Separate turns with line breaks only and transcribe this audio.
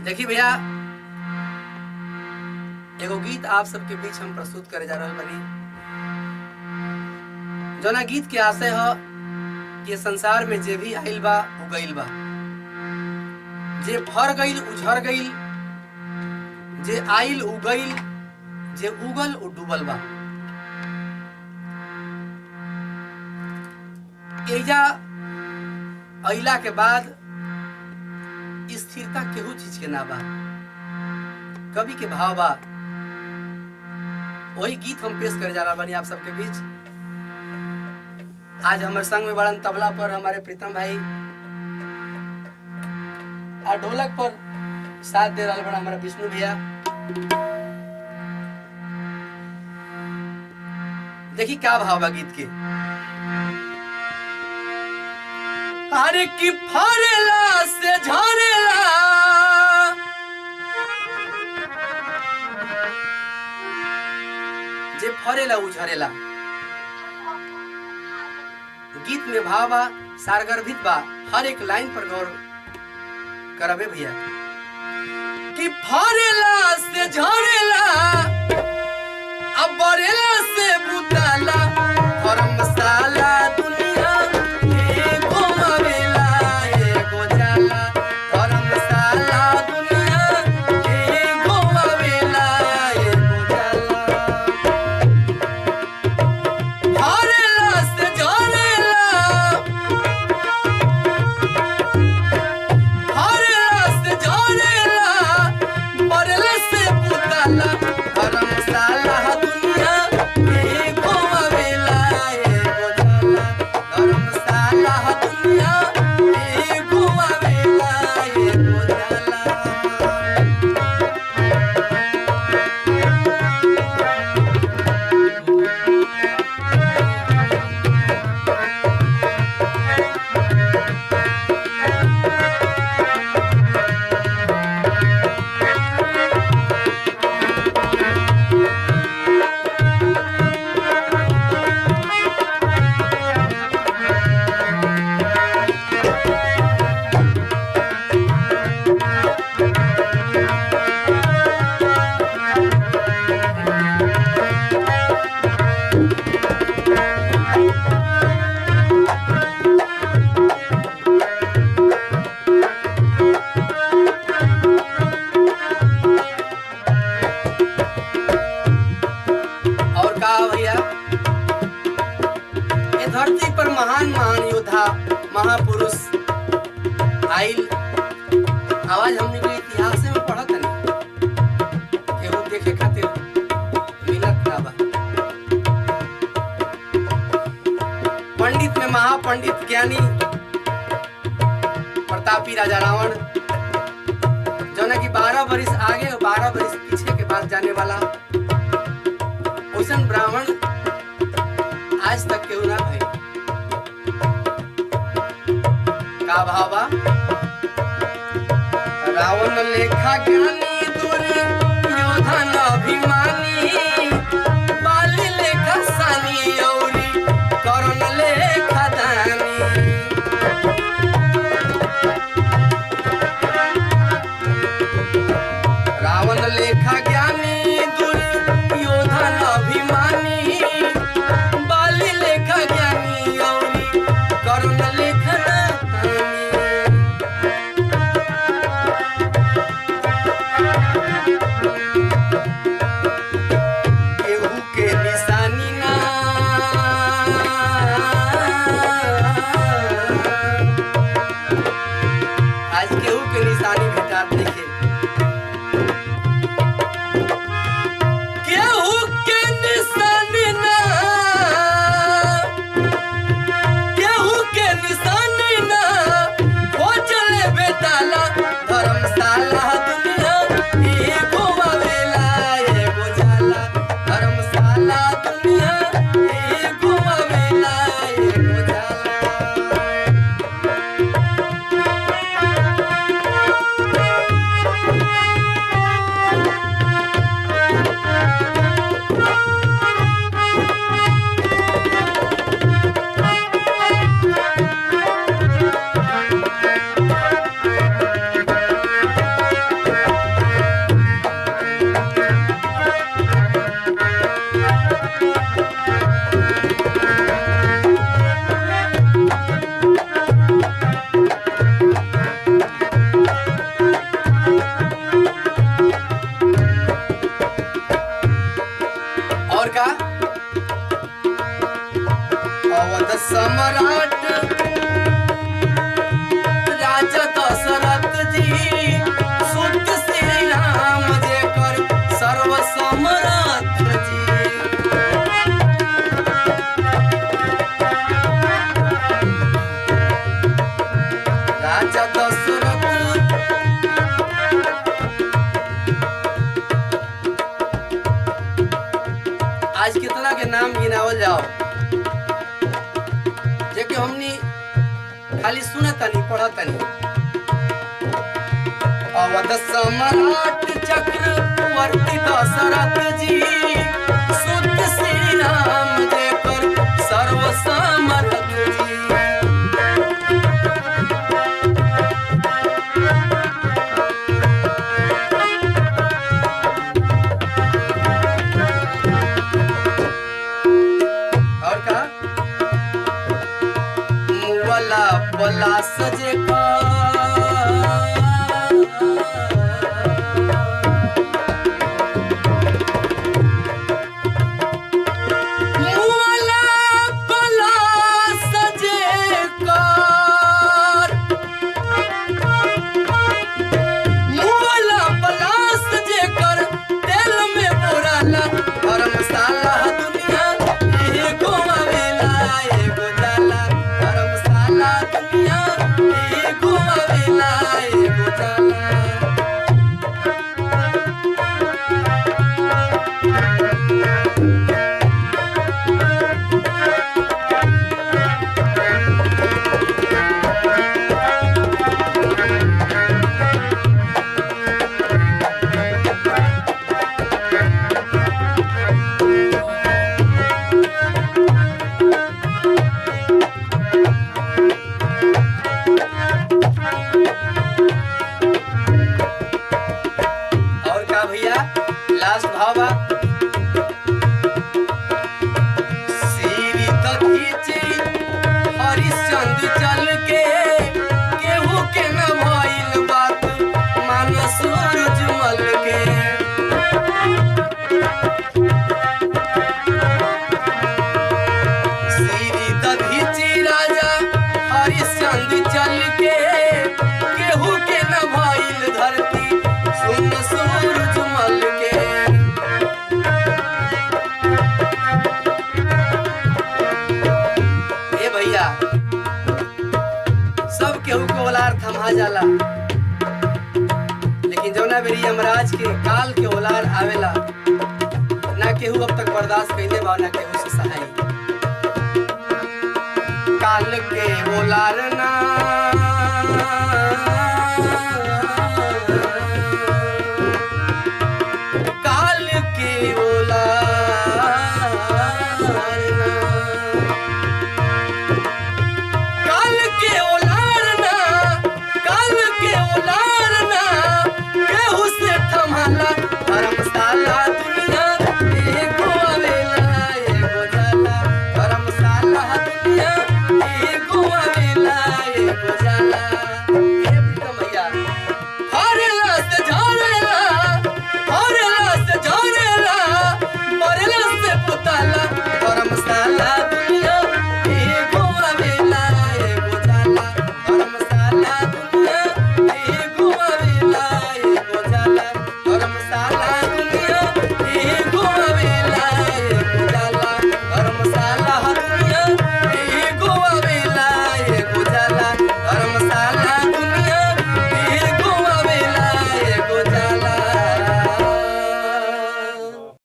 देखिए भैया, एगो गीत आप सबके बीच हम प्रस्तुत करे जा रहल बनी। जोना गीत के आशय है कि संसार में जे भी आइल बा उ गइल बा, जे भर गइल उझर गइल, जे आइल उ गइल, जे उगल उ डूबल बा। एजा अइला के बाद स्थिरता केहू चीज के ना बा। कवि के भाव बा, वही गीत हम पेश करे जा रहा बनी आप सबके बीच। आज हमारे संग में बड़न तबला पर हमारे प्रीतम भाई, और ढोलक पर साथ दे रहा बड़ा हमारा विष्णु भैया। देखिए क्या भाव बा गीत के। अरे की फरेला से झरेला, जे फरेला उ झरेला। गीत में भाव बा, सारगर्भित बा, हर एक लाइन पर गौर करबे भैया। कि फरेला से झरेला, अब बरेला से बुताला, गरम मसाला दुनिया एगो आवेला एगो जाला। गरम मसाला दुनिया एगो आवेला एगो जाला। फरेला से झरेला, फरेला से झरेला, बरेला से बुताला, गरम मसाला दुनिया एगो आवेला एगो जाला। गरम मसाला दुनिया एगो आवेला एगो जाला। और का भैया, ये धरती पर महान महान योद्धा महापुरुष आइल। आवाज हमने के इतिहास में पढ़त नहीं, केहू देखे खातिर मिलत ना बा। पंडित में महापंडित ज्ञानी प्रतापी राजा रावण, जो कि 12 बरिस आगे और 12 बरिस पीछे के बाद जाने वाला ओइसन ब्राह्मण आज तक केहू ना भाई। का भाव बा? रावण लेखा ज्ञानी दूरी योधा न अभिमानी, बाली लेखा सानी औरी करण लेखा दानी। रावण लेखा ज्ञानी दूरी योधा न अभिमानी, बाली लेखा ज्ञानी औरी करण लेखा दानी। केहू के निशानी ना, आज केहू के निशानी भेटात नइखे। केहू के निशानी ना, केहू के निशानी ना, खोजले बेटाला, धर्मशाला दुनिया एगो आवेला एगो जाला। धर्मशाला दुनिया एगो आवेला एगो जाला। खाली सुनतनी पढ़तनी। अवध सम्राट चक्रवर्ती दशरथ जी सुत श्री राम जेकर सर्व समर्थ जी। और का मुवला बला सजे का लास्ट भावा श्री दधीची हरिश्चंद्र चल के केहू के न भइल बात मान सूरज मल के। श्री दधीची राजा हरिश्चंद्र चल के केहू के न भइल धरती सुन सूरज मल के। सब केहू को ओलार थमा जाला, लेकिन जौना बेरी यमराज के काल के ओलार आवेला ना केहू अब तक बर्दाश्त कइले बा ना केहू से सहाय।